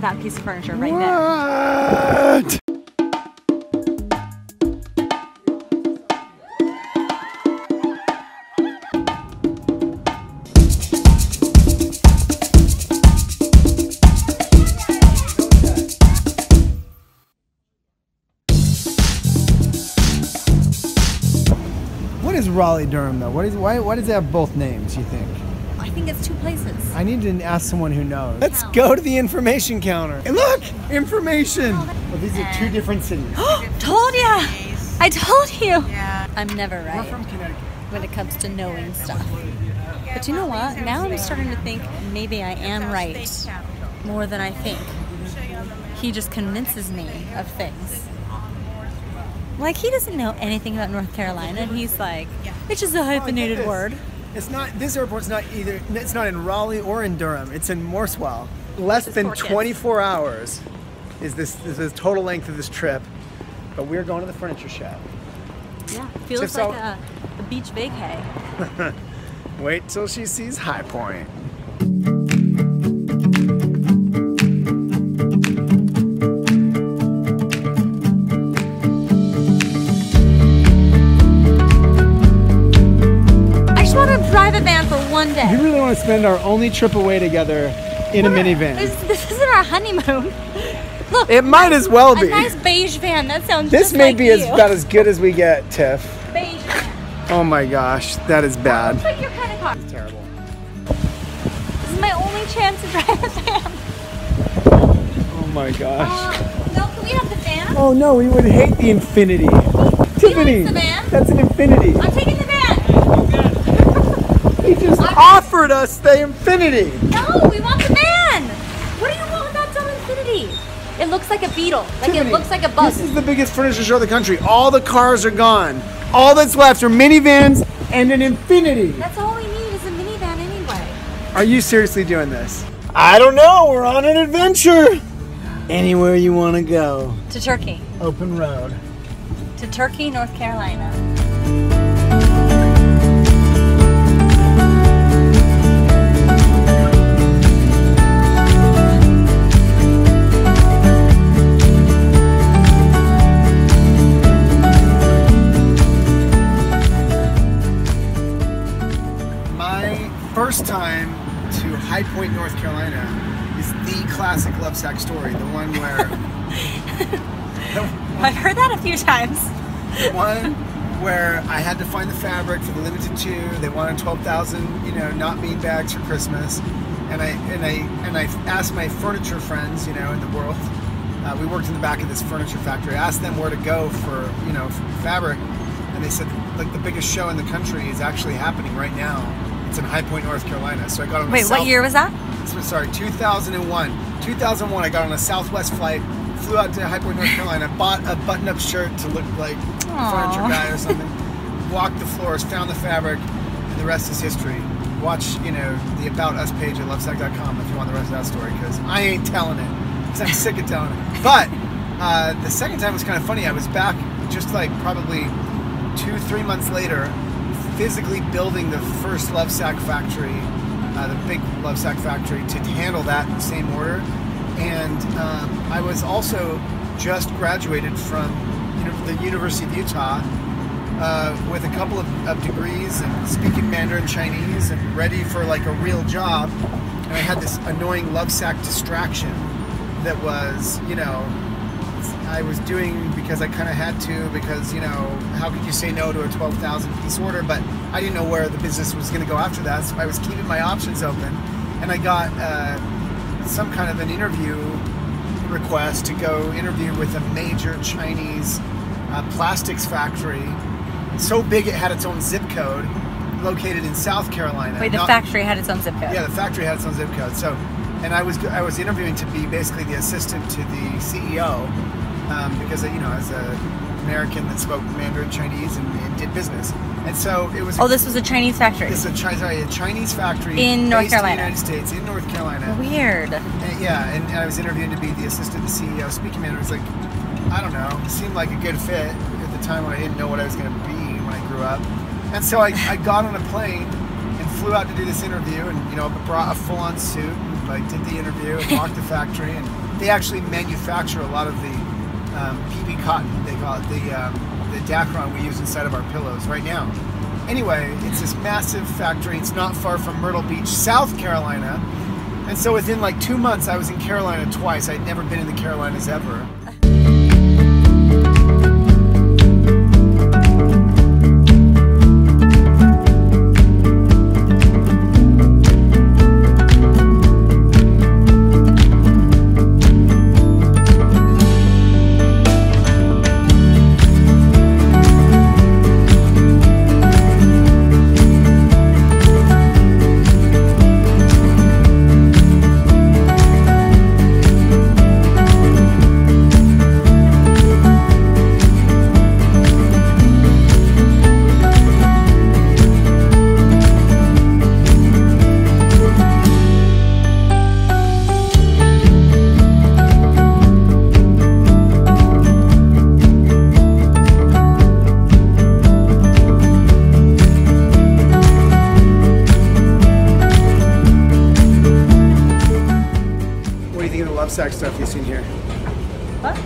that piece of furniture right there. What? What is Raleigh-Durham though? Why does it have both names, you think? I think it's two places. I need to ask someone who knows. Let's go to the information counter. And look! Information! Well, these are two different cities. Told ya! I told you! Yeah. I'm never right. We're from Connecticut. When it comes to knowing stuff. But you know what? Now I'm starting to think maybe I am right more than I think. He just convinces me of things. Like, he doesn't know anything about North Carolina, and he's like, it's just a hyphenated word. It's not, this airport's not either, it's not in Raleigh or in Durham, it's in Morswell. Less than 24 hours is the total length of this trip, but we're going to the furniture shop. Yeah, feels like a beach vacay. Wait till she sees High Point. Drive a van for one day. We really want to spend our only trip away together in a minivan. This isn't our honeymoon. Look, it might as well be. A nice beige van. That sounds this just may like be you. about as good as we get, Tiff. Beige van. Oh my gosh, that is bad. Looks like your kind of car. It's terrible. This is my only chance to drive a van. Oh my gosh. No, can we have the van? Oh no, we would hate the Infinity. Tiffany, the van? That's an Infinity. I'm taking the van. He just offered us the Infinity. No, we want the van. What do you want with that dumb Infinity? It looks like a beetle. Like Tiffany, it looks like a bug. This is the biggest furniture show in the country. All the cars are gone. All that's left are minivans and an Infinity. That's all we need is a minivan anyway. Are you seriously doing this? I don't know. We're on an adventure. Anywhere you want to go. To Turkey. Open road. To Turkey, North Carolina. First time to High Point, North Carolina is the classic Lovesac story. The one where... I've heard that a few times. The one where I had to find the fabric for the limited 2. They wanted 12,000, you know, not bean bags for Christmas. And I asked my furniture friends, you know, in the world. We worked in the back of this furniture factory. I asked them where to go for, you know, for fabric. And they said, like, the biggest show in the country is actually happening right now. It's in High Point, North Carolina. So I got on a what year was that? Sorry, 2001. 2001, I got on a Southwest flight, flew out to High Point, North Carolina, bought a button-up shirt to look like a furniture guy or something, walked the floors, found the fabric, and the rest is history. Watch, you know, the About Us page at lovesac.com if you want the rest of that story, because I ain't telling it, because I'm sick of telling it. But the second time was kind of funny. I was back just like probably 2-3 months later, physically building the first Lovesac factory, the big Lovesac factory, to handle that same order. And I was also just graduated from the University of Utah with a couple of degrees and speaking Mandarin Chinese and ready for like a real job. And I had this annoying Lovesac distraction that was, you know, I was doing because I kind of had to, because, you know, how could you say no to a 12,000 piece order? But I didn't know where the business was going to go after that, so I was keeping my options open. And I got some kind of an interview request to go interview with a major Chinese plastics factory. So big it had its own zip code, located in South Carolina. Wait, the factory had its own zip code? Yeah, the factory had its own zip code. So, and I was interviewing to be basically the assistant to the CEO. Because, you know, as an American that spoke Mandarin Chinese and did business. And so it was... Oh, this was a Chinese factory? This is a Chinese factory in North Carolina. In the United States, in North Carolina. Weird. And I was interviewing to be the assistant to the CEO. Speaking Mandarin, was like, I don't know, it seemed like a good fit at the time when I didn't know what I was going to be when I grew up. And so I got on a plane and flew out to do this interview, and, you know, brought a full-on suit and, like, did the interview and walked the factory and They actually manufacture a lot of the PB cotton, they call it, the Dacron we use inside of our pillows right now. Anyway, it's this massive factory. It's not far from Myrtle Beach, South Carolina. And so within like 2 months, I was in Carolina twice. I'd never been in the Carolinas ever. Lovesac stuff you've seen here. What?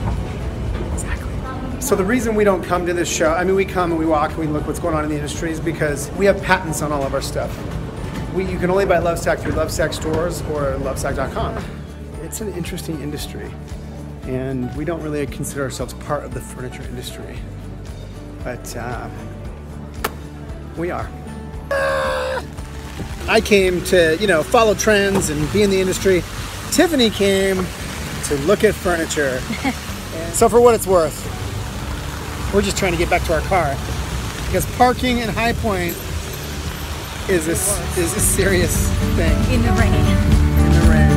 Exactly. So the reason we don't come to this show, I mean, we come and we walk and we look what's going on in the industry is because we have patents on all of our stuff. You can only buy Lovesac through Lovesac stores or Lovesac.com. It's an interesting industry, and we don't really consider ourselves part of the furniture industry, but we are. I came to, you know, follow trends and be in the industry. Tiffany came to look at furniture. So for what it's worth, we're just trying to get back to our car because parking in High Point is a serious thing. In the rain. In the rain.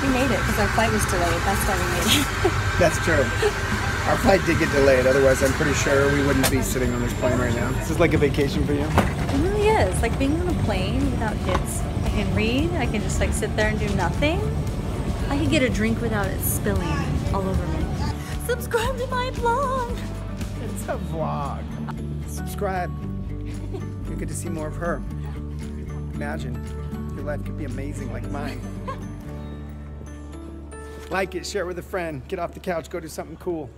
We made it because our flight was delayed. That's why we made it. That's true. Our flight did get delayed, otherwise I'm pretty sure we wouldn't be sitting on this plane right now. This is like a vacation for you. It really is. Like being on a plane without kids. I can read, I can just like sit there and do nothing. I can get a drink without it spilling all over me. Subscribe to my blog! It's a vlog. Subscribe. You get to see more of her. Imagine, your life could be amazing like mine. Like it, share it with a friend, get off the couch, go do something cool.